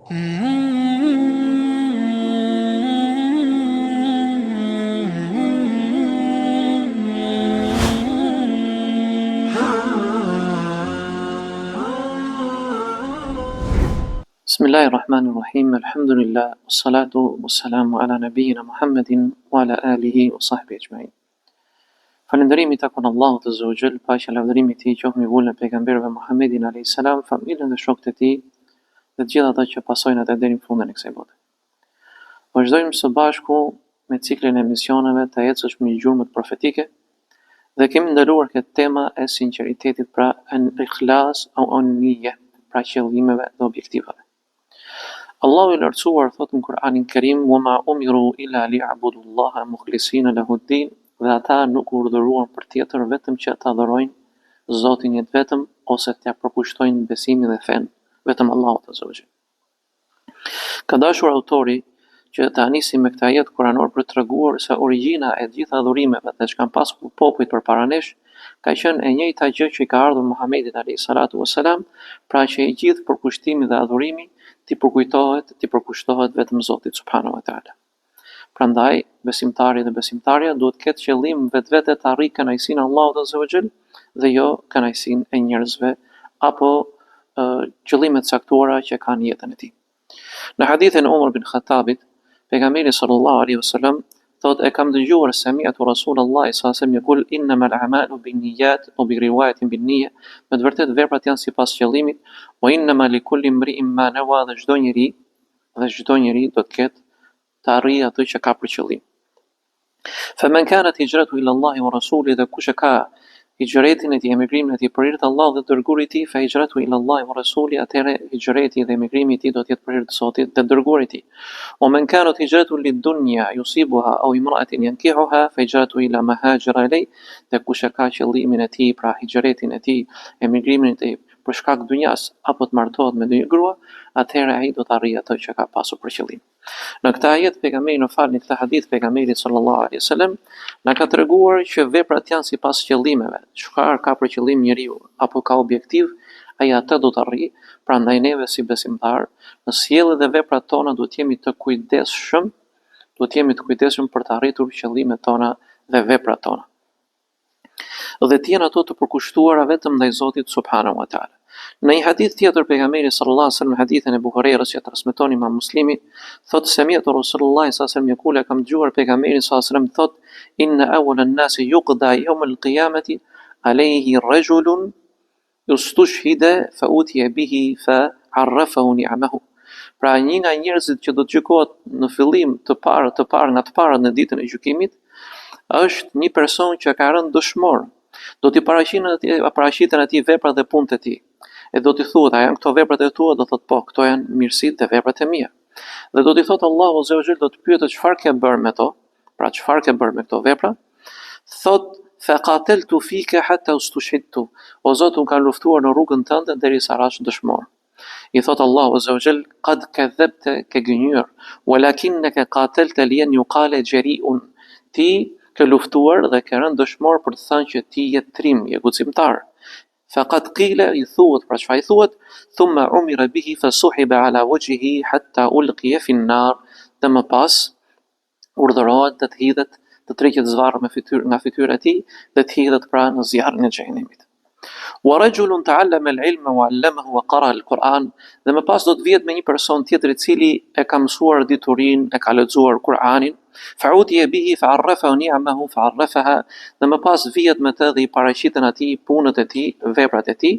Bismillahirrahmanirrahim. Alhamdulillah, wassalatu wassalamu ala nabiyyina Muhammedin wa ala alihi wa sahbihi ajma'in. Falënderimi takon Allahut Azza wa Jall, paqja e lavdërimit i tij qoftë mbi vullën e pejgamberëve Muhammedin alayhis salam, familjen dhe shokët e tij dhe të gjithë ata që pasojnë atë deri në fundin e kësaj bote. Vazhdojmë së bashku me ciklin e emisioneve të ecësh me gjurmët profetike dhe kemi ndaluar këtë tema e sinqeritetit, pra al-ikhlas au an-niyya, pra qëllimeve dhe objektivave. Allahu i lartësuar thot në Kur'anin Kerim: "Wa ma umiru illa liya'budullaha mukhlisina lahu-d-din", dhe ata nuk u urdhëruan për tjetër vetëm që ta adhurojnë Zotin një vetëm ose t'ia përkushtojnë besimin dhe fen vetëm Allahut Azza wa Jall. Ka dashur autori që ta nisi me këtë ajet kuranor për treguar se origjina e gjitha adhurimeve dhe që kanë pasur popujt përpara nesh ka qenë e njëjta gjë që i ka ardhur Muhamedit alayhi salatu wassalam, pra që i gjithë përkushtimi dhe adhurimi ti përkushtohet vetëm Zotit subhanahu wa taala. Prandaj besimtari dhe besimtarja duhet ketë qëllim vetvete të arrijë kënaqësinë e Allahut Azza wa Jall dhe jo kënaqësinë e njerëzve apo qëllime të caktuara që kanë në jetën e tij. Në hadithin e Umar bin Khattabit, pejgamberi sallallahu alaihi wasallam thot: "E kam dëgjuar sami'tu Rasulullahi sallallahu alaihi wasallam yaqul innamal a'malu binniyat wa bi riwayatin binniyya", me të vërtetë veprat janë sipas qëllimit, wa innama likulli imri'in ma nawa, dhe çdo njeri do të ketë të arrijë atë që ka për qëllim. Faman kanat hijratu ila Allahi wa rasulihi, dhe kush e ka hijretin e tij, emigrimin e tij për hir të Allahut dhe dërguarit të tij, fa hijratu ila Allahi wa rasulihi, atëherë hijreti dhe emigrimi i tij do të jetë për hir të Zotit dhe dërguarit të tij. O man kanat hijratu lid-dunya yusibuha aw imra'atin yankihuha, fa hijratu ila ma hajara ilay, dhe kush e ka qëllimin e tij, pra hijretin e tij, emigrimin e tij për shkak të dunjas apo të martohet me një grua, atëherë ai do të arrijë atë që ka pasur për qëllim. Në këtë ajet pejgamberi, në këtë hadith pejgamberi sallallahu alaihi wasallam na ka treguar që veprat janë sipas qëllimeve. Çfarë ka për qëllim njeriu apo ka objektiv, ai atë do të arrijë. Prandaj neve si besimtar, në sjelljet dhe veprat tona duhet jemi të kujdesshëm për të arritur qëllimet tona dhe veprat tona. Dhe të jenë ato të përkushtuara vetëm ndaj Zotit subhanahu wa taala. Në një hadith tjetër pejgamberi sallallahu alaihi wasallam, hadithin e Buhariut që transmeton Imam Muslimi, thotë: "Sami'tu Rasulullahi sallallahu alaihi wasallam yaqul", kam dëgjuar pejgamberin sallallahu alaihi wasallam thotë: "Inna awwala an-nasi yuqda yawm al-qiyamati alayhi rajulun yustushhida fa utiya bihi fa 'arrafahu ni'amahu." Pra një nga njerëzit që do të gjykohet në fillim nga të parë në ditën e gjykimit është një person që ka rënë dëshmor. Do t'i paraqiten atij veprat dhe punët e tij. E do t'i thuhet: "A janë këto veprat e tua?" Do thotë: "Po, këto janë mirësitë dhe veprat e mia." Dhe do t'i thotë Allahu Azza wa Jall, do të pyetë: "Çfarë ke bërë me to?" Pra çfarë ke bërë me këto vepra? Thotë: "Fa qataltu fika hatta ustushhidtu." O Zot, unë kam luftuar në rrugën tënde derisa rash dëshmor. I thotë Allahu Azza wa Jall: "Qad kadhabta", ke gënjur, "walakinaka qatalta lian yuqala jari'un." Ti ke luftuar dhe ke rënë dëshmor për të thënë që ti je trim, je guximtar. Faqad qila, i thuhet, pra çfarë i thuhet? Thumma umira bihi fasuhiba ala wajhihi hatta ulqiya fi an-nar, dhe më pas urdhërohet të hidhet, të tërhiqet zvarri nga fytyra e tij dhe të hidhet pra në zjarrin e xhenemit. Wa rajulun ta'allama al-ilma wa 'allamahu wa qara'a al-Qur'an, dhe më pas do të vihet me një person tjetër i cili e ka mësuar diturinë, e ka lexuar Kur'anin, fa'utiya bihi fa'arrafahu ni'amahu fa'arrafaha, dhe më pas vihet me të dhe i paraqiten atij punët e tij, veprat e tij,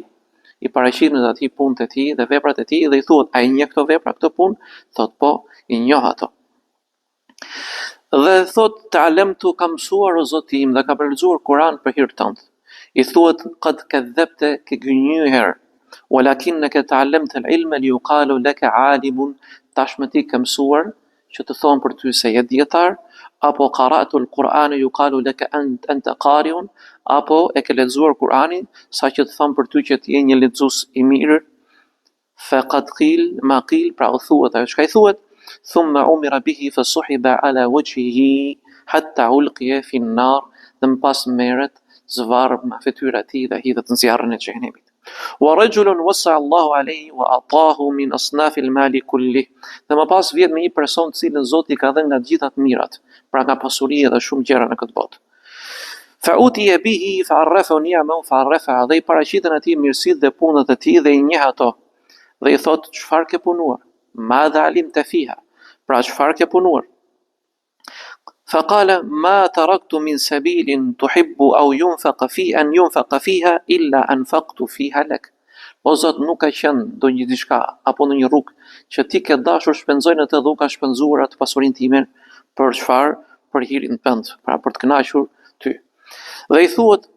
i paraqiten atij punët e tij dhe veprat e tij dhe i thuhet: "A i njeh këto vepra, këto punë?" Thot: "Po, i njoh ato." Dhe thot: "Ta'allamtu", kam mësuar o Zoti im dhe ka lexuar Kur'an për hir tënd. I thuhet: "Qad kadhabta", ke gënjur, "walakinaka ta'allamta al-ilma liyuqalu laka 'alimun", tashmë ti ke mësuar që të thonë për ty se je dietar, apo qara'tu al-Qur'ana yuqalu laka anta qari'un, apo e ke lexuar Kur'anin sa që të thonë për ty që ti je një lexues i mirë. Faqad qil ma qil, pra u thuhet ajo çka i thuhet. Thumma umira bihi fasuhiba ala wajhihi hatta ulqiya fi an-nar, dhe më pas merret zvarr me fytyrën e tij dhe hidhet në zjarrin e xhenemit. Wa rajulun wasa Allahu alayhi wa ataahu min asnaf al-mal kulli. Dhe më pas vjet me një person të cilën Zoti ka dhënë nga të gjitha të mirat, pra nga pasuria dhe shumë gjëra në këtë botë. Fa utiya bihi fa arrafa ni'ama fa arrafa, dhe i paraqiten atij mirësitë dhe punët e tij dhe i njeh ato. Dhe i thot, çfarë ke punuar? Madha alimta fiha? Pra çfarë ke punuar? فقال ما تركت من سبيل تحب أو ينفق في أن ينفق فيها إلا أنفقت فيها لك. O Zot, nuk ka qenë do një diçka apo në një rrugë që ti ke dashur shpenzoj në të dhe unë ka shpenzuar atë pasurinë time për çfarë? Për hirin tënd, pra për të kënaqur ty. Dhe i thuhet,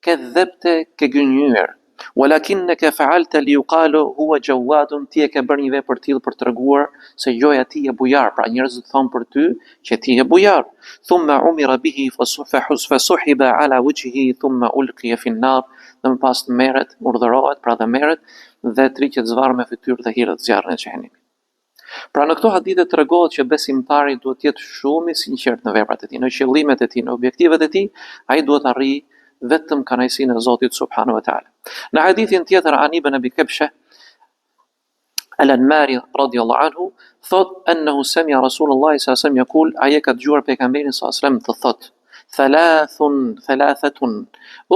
ke dhepte, ke gënjyer. Walakinnaka fa'alta liyuqalu huwa jawadun, ti e ke bërë një vepër të tillë për treguar se joja ti e bujar, pra njerëzit thonë për ty që ti e bujar. Thumma umira bihi fasuhiba ala wajhihi thumma ulqiya fi an-nar, dhe më pas merret, urdhërohet, pra dhe merret dhe triqet zvarr me fytyrë dhe hirët zjarrin e xhenemit. Pra në këto hadithe tregohet që besimtari duhet të jetë shumë i sinqert në veprat e tij, në qëllimet e tij, në objektivet e tij, ai duhet të arrijë vetëm kënaqësinë e Zotit subhanahu wa taala. Në hadithin tjetër an ibn Abi Kabsha al-Anmari radiyallahu anhu thot annahu sami'a Rasulullah sallallahu alaihi wasallam yaqul, ai ka dëgjuar pejgamberin sallallahu alaihi wasallam të thot thalathatun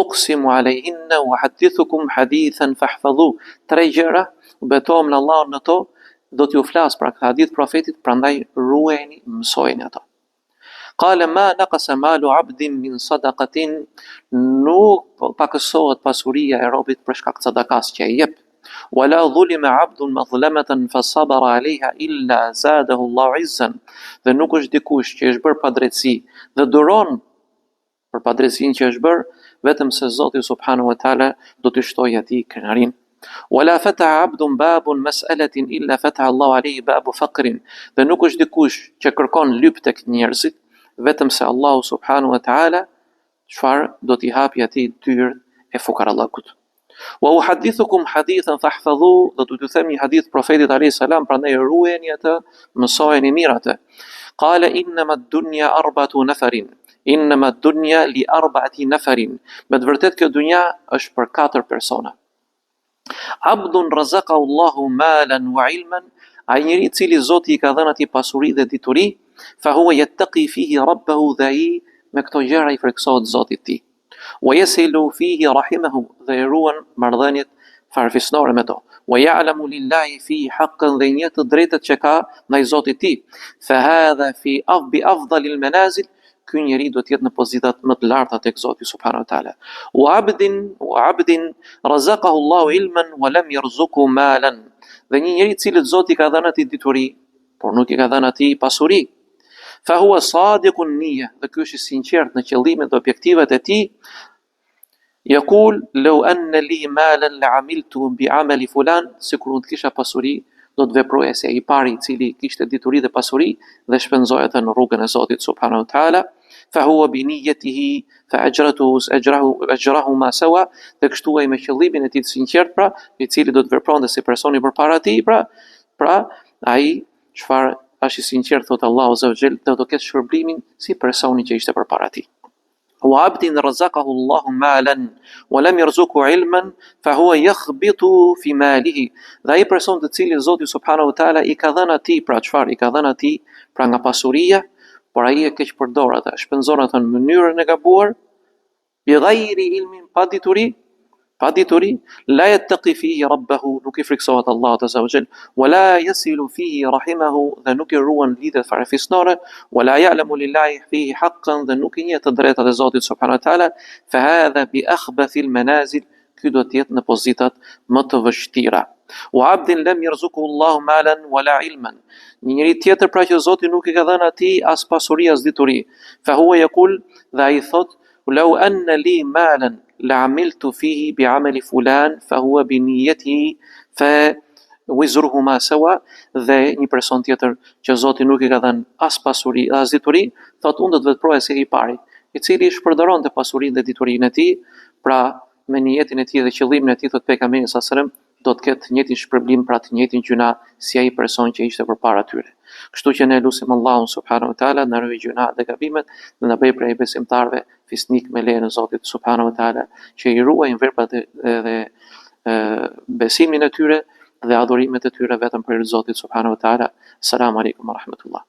uqsimu alayhinna wa hadithukum hadithan fahfadhu. Tre gjëra betohem në Allahun në to, do t'ju flas pra këtë hadith profetit, prandaj ruajeni, mësojeni ato. Qala ma naqasa malu 'abdin min sadaqatin, nuk pakësohet pasuria e robit për shkak të sadakas që e jep. Wala dhulima 'abdun madhlamatan fasabara 'alayha illa zadahu Allahu 'izzan, dhe nuk është dikush që është bërë padrejtësi dhe duron për padrejtësinë që është bërë, vetëm se Zoti subhanahu wa taala do t'i shtojë atij kënaqërinë. Wala fataha 'abdun babun mas'alatin illa fataha Allahu 'alayhi babu faqrin, dhe nuk është dikush që kërkon lyp tek njerëzit, vetëm se Allahu subhanahu wa taala çfarë do t'i hapi atij dyrën e fukarallakut. Wa uhaddithukum hadithan fahfadhu, do t'ju them një hadith profetit alayhis salam, prandaj ruajeni atë, mësojeni mirë atë. Qala innama ad-dunya arba'atu nafarin, innama ad-dunya li arba'ati nafarin. Me të vërtetë kjo dunja është për 4 persona. Abdun razaqahu Allahu malan wa ilman, ai njeri i cili Zoti i ka dhënë atij pasuri dhe dituri, fa huwa yattaqi fihi rabbahu, dhe ai me këto gjëra i friksohet Zotit tij. Wa yasilu fihi rahimahu, dhe i ruan marrëdhëniet farefisnore me to. Wa ya'lamu lillahi fihi haqqan, dhe njeh të drejtat që ka ndaj Zotit tij. Fa hadha fi afdalil manazil, ky njeri do të jetë në pozitat më të larta tek Zoti subhanahu wa taala. Wa abdin razaqahu Allahu ilman wa lam yarzuqhu malan, dhe një njeri i cili Zoti ka dhënë atij dituri, por nuk i ka dhënë atij pasuri. Fa huwa sadiqun niyya, dhe ky është i sinqert në qëllimet dhe objektivat e tij. Yaqul law anna li malan la'amiltu bi'amali fulan, sikur unë kisha pasuri, do të veproja si ai i pari i cili kishte dituri dhe pasuri dhe shpenzoi atë në rrugën e Zotit subhanahu wa taala. Fa huwa bi niyyatihi fa ajrahu ma sawa, dhe kështu ai me qëllimin e tij të sinqert, pra i cili do të vepronte si personi përpara tij, pra ai çfarë është i sinqert, thot Allahu azza wa jall, do të ketë shpërblimin si personi që ishte përpara tij. Wa abdin razaqahu Allahu malan wa lam yarzuqhu ilman fa huwa yakhbitu fi malihi, dhe ai person të cilit Zoti subhanahu wa taala i ka dhënë atij, pra çfarë i ka dhënë atij, pra nga pasuria, por ai e keq përdor atë, shpenzon atë në mënyrën e gabuar, bi ghairi ilmin, pa dituri, la yattaqi fihi rabbahu, nuk i friksohet Allahut azza wa jall, wala yasilu fihi rahimahu, dhe nuk i ruan lidhet farefisnore, wala ya'lamu lillahi fihi haqqan, dhe nuk i njeh të drejtat e Zotit subhanahu wa taala, fa hadha bi akhbathil manazil, ky do të jetë në pozitat më të vështira. Wa abdin lam yarzuqhu Allahu malan wala ilman, një njeri tjetër pra që Zoti nuk i ka dhënë atij as pasuri as dituri. Fa huwa yaqul, dhe ai thot, law anna li malan la'amiltu fihi bi'amali fulan fa huwa bi niyyatihi fa wizruhuma sawa, dhe një person tjetër që Zoti nuk i ka dhënë as pasuri as dituri, thot unë do të veproja si i pari, i cili shpërdoronte pasurinë dhe diturinë e tij, pra me niyetin e tij dhe qëllimin e tij, thot pejgamberi sallallahu alajhi wasallam, do të ketë njëjtin shpërblim, pra të njëjtin gjuna si ai person që ishte përpara tyre. Kështu që ne lutim Allahun subhanahu wa taala na ruaj gjuna dhe gabimet, dhe na bëj prej besimtarëve fisnik me lejen e Zotit subhanahu wa taala, që i ruajnë veprat dhe besimin e tyre dhe adhurimet e tyre vetëm për Zotin subhanahu wa taala. Selamu alaikum wa rahmatullah.